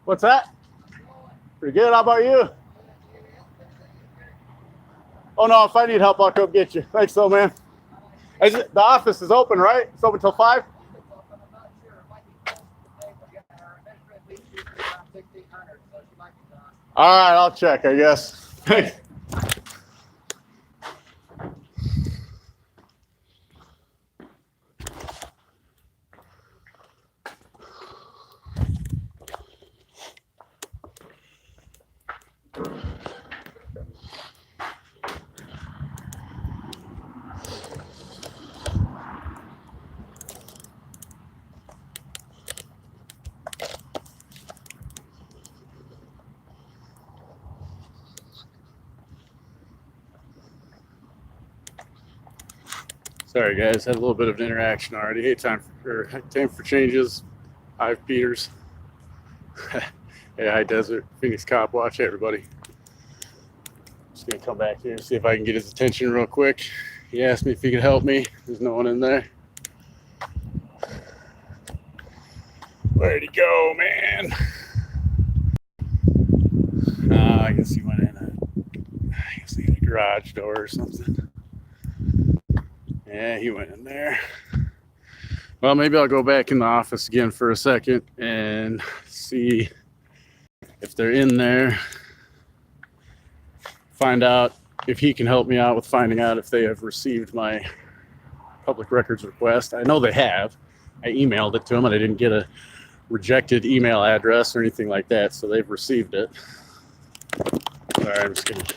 What's that? Pretty good. How about you? Oh, no, if I need help, I'll come get you. Thanks, though, man. The office is open, right? It's open till 5? All right, I'll check, I guess. Sorry, guys. Had a little bit of an interaction already. Hey, time for changes. Hive Peters. Hey, High Desert. Phoenix Cop Watch. Hey, everybody. Just going to come back here and see if I can get his attention real quick. He asked me if he could help me. There's no one in there. Where'd he go, man? I guess he went in a garage door or something. Yeah, he went in there. Well, maybe I'll go back in the office again for a second and see if they're in there. Find out if he can help me out with finding out if they have received my public records request. I know they have. I emailed it to them and I didn't get a rejected email address or anything like that, so they've received it. All right, I'm just going to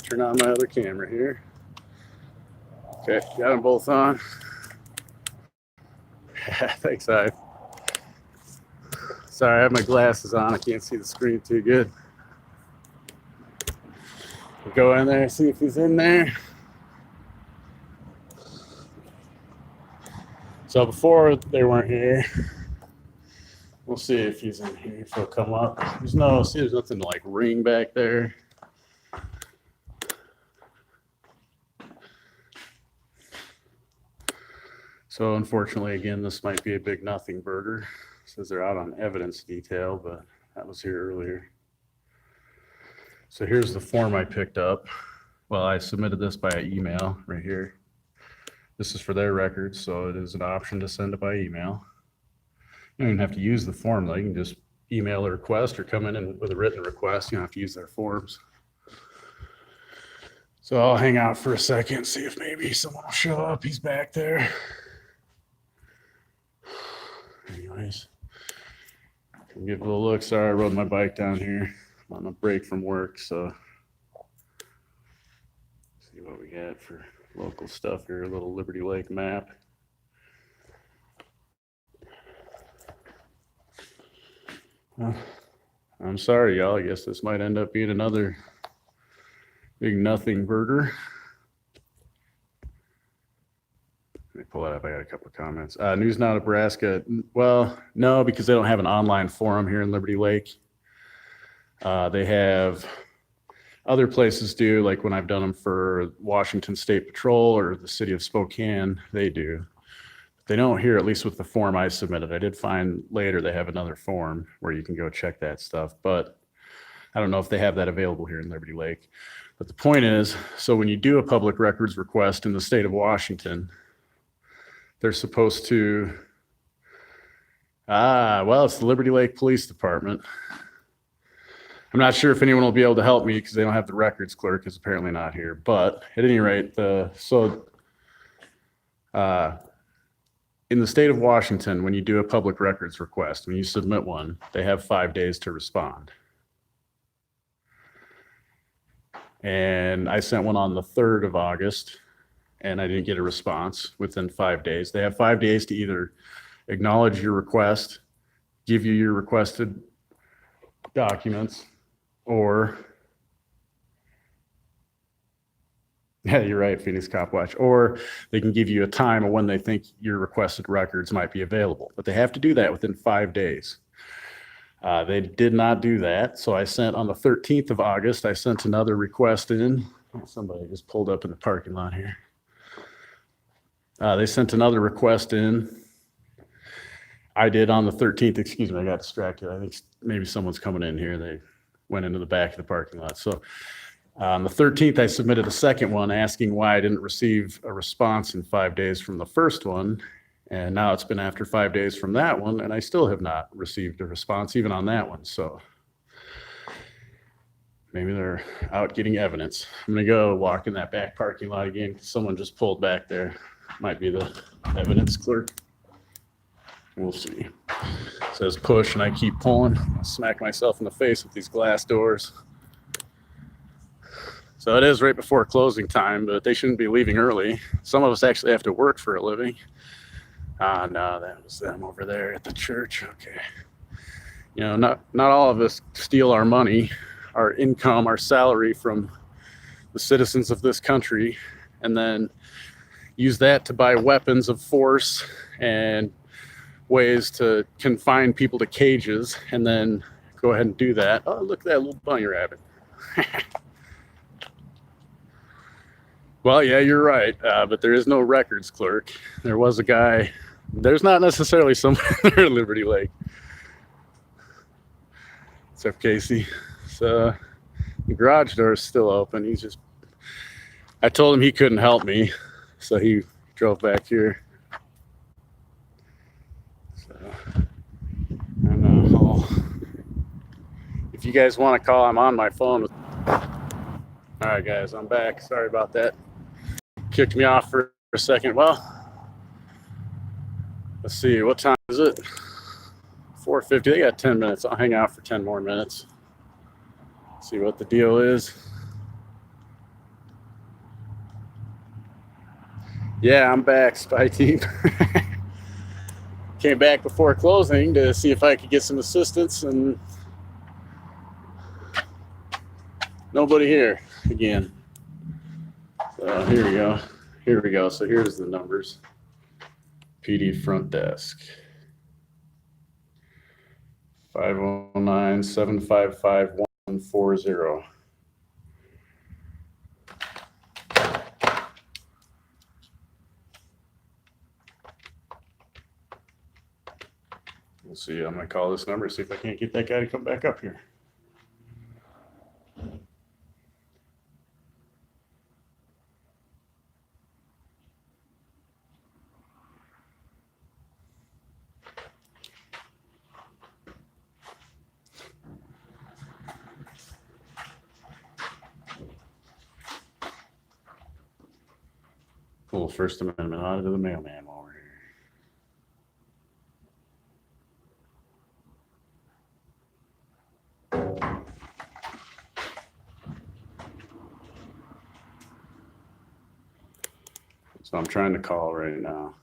turn on my other camera here. Okay, got them both on. Thanks, Hive. Sorry, I have my glasses on. I can't see the screen too good. We'll go in there, see if he's in there. So before they weren't here, we'll see if he's in here, if he'll come up. There's nothing to like ring back there. So unfortunately, again, this might be a big nothing burger. It says they're out on evidence detail, but that was here earlier. So here's the form I picked up. Well, I submitted this by email right here. This is for their records, so it is an option to send it by email. You don't even have to use the form, though. You can just email a request or come in with a written request. You don't have to use their forms. So I'll hang out for a second, see if maybe someone will show up. He's back there. Anyways, give a little look. Sorry, I rode my bike down here. I'm on a break from work, so see what we got for local stuff here. A little Liberty Lake map. I'm sorry, y'all. I guess this might end up being another big nothing burger. Let me pull that up. I got a couple of comments. News Now, Nebraska. Well, no, because they don't have an online forum here in Liberty Lake. They have other places do, like when I've done them for Washington State Patrol or the city of Spokane, they do. They don't here, at least with the form I submitted. I did find later they have another form where you can go check that stuff, but I don't know if they have that available here in Liberty Lake. But the point is, so when you do a public records request in the state of Washington, they're supposed to, well, it's the Liberty Lake Police Department. I'm not sure if anyone will be able to help me because they don't have the records clerk, is apparently not here. But at any rate, in the state of Washington, when you do a public records request, when you submit one, they have 5 days to respond. And I sent one on the 3rd of August. And I didn't get a response within 5 days. They have 5 days to either acknowledge your request, give you your requested documents, or, yeah, you're right, Phoenix Cop Watch, or they can give you a time of when they think your requested records might be available. But they have to do that within 5 days. They did not do that. So I sent on the 13th of August, I sent another request in. Somebody just pulled up in the parking lot here. They sent another request in. I did on the 13th. Excuse me, I got distracted. I think maybe someone's coming in here. They went into the back of the parking lot. So on the 13th, I submitted a second one asking why I didn't receive a response in 5 days from the first one. And now it's been after 5 days from that one, and I still have not received a response even on that one. So maybe they're out getting evidence. I'm going to go walk in that back parking lot again. Someone just pulled back there. Might be the evidence clerk. We'll see. It says push, and I keep pulling. I'll smack myself in the face with these glass doors. So it is right before closing time, but they shouldn't be leaving early. Some of us actually have to work for a living. No, that was them over there at the church. Okay. You know, not all of us steal our money, our income, our salary from the citizens of this country, and then use that to buy weapons of force and ways to confine people to cages, and then go ahead and do that. Oh, look at that little bunny rabbit. Well, yeah, you're right, but there is no records clerk. There was a guy. There's not necessarily someone there at Liberty Lake. What's up, Casey? So the garage door is still open. I told him he couldn't help me, so he drove back here. So I don't know. If you guys want to call, I'm on my phone. All right, guys, I'm back. Sorry about that. Kicked me off for a second. Well, let's see, what time is it? 4:50. They got 10 minutes. I'll hang out for 10 more minutes. See what the deal is. Yeah, I'm back, Spy Team. Came back before closing to see if I could get some assistance, and nobody here again. So here we go. Here we go. So here's the numbers. PD front desk. 509-755-140. We'll see. I'm going to call this number, see if I can't get that guy to come back up here. Full First Amendment audit of the mailman while we're here. So I'm trying to call right now.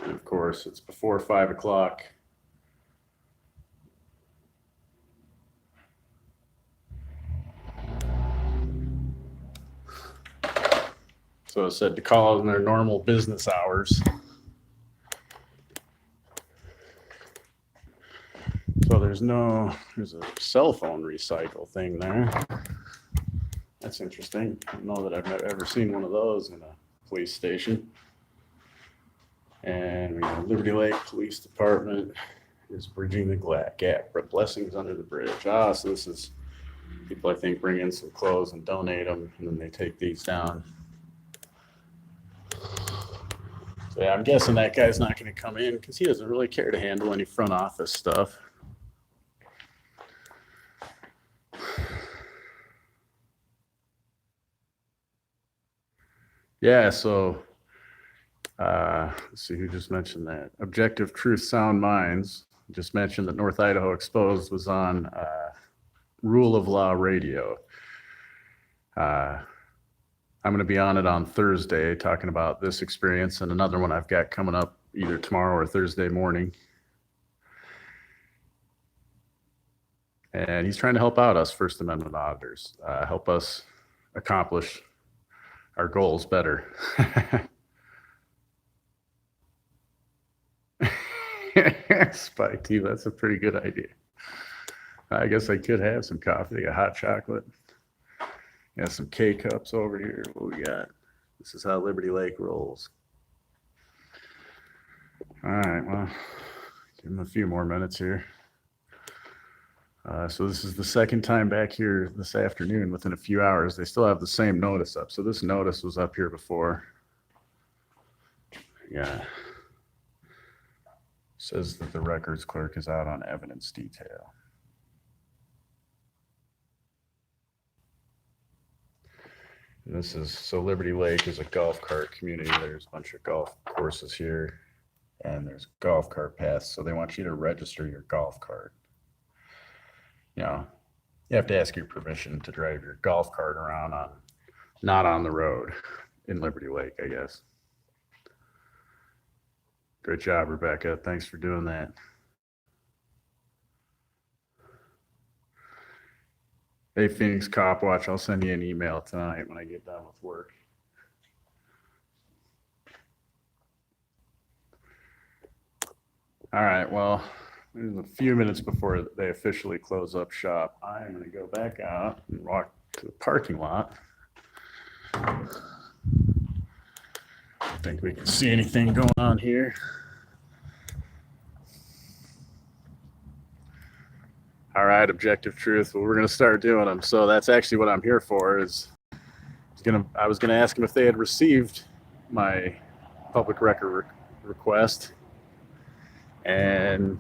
And of course, it's before 5 o'clock. So it said to call in their normal business hours. So there's a cell phone recycle thing there. That's interesting. I don't know that I've ever seen one of those in a police station. And we have Liberty Lake Police Department is bridging the gap. Blessings under the bridge. So this is people, I think, bring in some clothes and donate them, and then they take these down. So yeah, I'm guessing that guy's not going to come in because he doesn't really care to handle any front office stuff. Yeah, so let's see who just mentioned that. Objective Truth Sound Minds just mentioned that North Idaho Exposed was on Rule of Law Radio. I'm going to be on it on Thursday talking about this experience and another one I've got coming up either tomorrow or Thursday morning. And he's trying to help out us First Amendment auditors, help us accomplish our goals better. Spike tea, that's a pretty good idea. I guess I could have some coffee. They got hot chocolate. Got some K-cups over here. What we got? This is how Liberty Lake rolls. All right, well, give them a few more minutes here. So this is the second time back here this afternoon within a few hours. They still have the same notice up. So this notice was up here before. Yeah. Says that the records clerk is out on evidence detail. And this is, so Liberty Lake is a golf cart community. There's a bunch of golf courses here and there's golf cart paths. So they want you to register your golf cart. You know, you have to ask your permission to drive your golf cart around on, not on the road in Liberty Lake, I guess. Great job, Rebecca. Thanks for doing that. Hey, Phoenix Cop Watch, I'll send you an email tonight when I get done with work. All right, well, there's a few minutes before they officially close up shop. I'm going to go back out and walk to the parking lot. I don't think we can see anything going on here. All right, objective truth. Well, we're going to start doing them. So that's actually what I'm here for. I was gonna ask them if they had received my public record request, and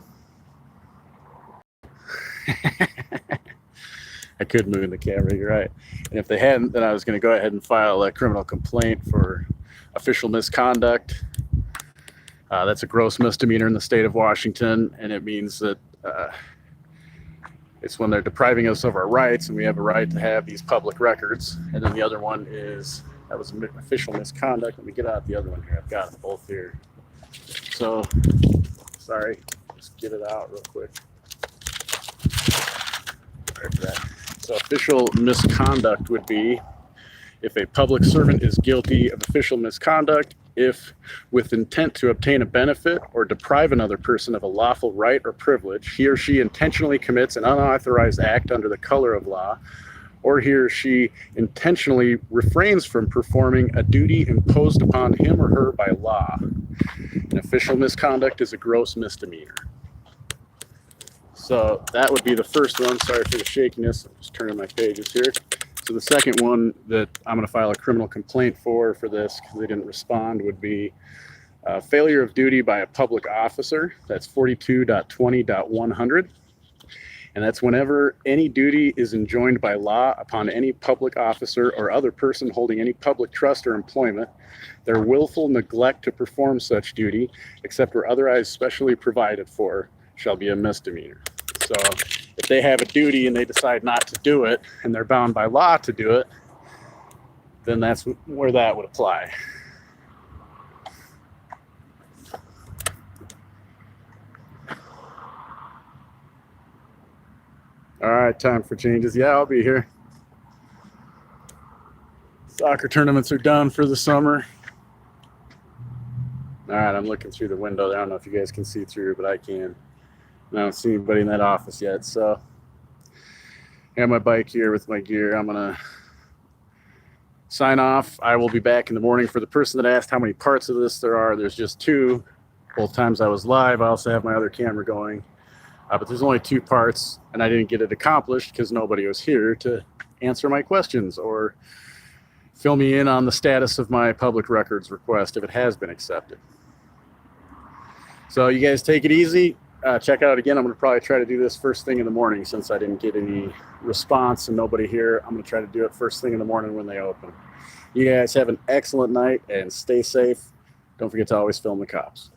I could move the camera. You're right. And if they hadn't, then I was going to go ahead and file a criminal complaint for official misconduct. That's a gross misdemeanor in the state of Washington, and it means that it's when they're depriving us of our rights, and we have a right to have these public records. And then the other one is, that was official misconduct. Let me get out the other one here. I've got them both here. So, sorry, just get it out real quick. Sorry for that. So official misconduct would be if a public servant is guilty of official misconduct, if with intent to obtain a benefit or deprive another person of a lawful right or privilege, he or she intentionally commits an unauthorized act under the color of law, or he or she intentionally refrains from performing a duty imposed upon him or her by law. An official misconduct is a gross misdemeanor. So that would be the first one. Sorry for the shakiness. I'm just turning my pages here. So the second one that I'm going to file a criminal complaint for this, because they didn't respond, would be failure of duty by a public officer. That's 42.20.100. And that's whenever any duty is enjoined by law upon any public officer or other person holding any public trust or employment, their willful neglect to perform such duty, except where otherwise specially provided for, shall be a misdemeanor. So if they have a duty and they decide not to do it, and they're bound by law to do it, then that's where that would apply. All right, time for changes. Yeah, I'll be here. Soccer tournaments are done for the summer. All right, I'm looking through the window. I don't know if you guys can see through, but I can. I don't see anybody in that office yet. So I got my bike here with my gear. I'm going to sign off. I will be back in the morning. For the person that asked how many parts of this there are, there's just two. Both times I was live. I also have my other camera going. But there's only two parts, and I didn't get it accomplished because nobody was here to answer my questions or fill me in on the status of my public records request if it has been accepted. So you guys take it easy. Check out again. I'm going to probably try to do this first thing in the morning since I didn't get any response and nobody here. I'm going to try to do it first thing in the morning when they open. You guys have an excellent night and stay safe. Don't forget to always film the cops.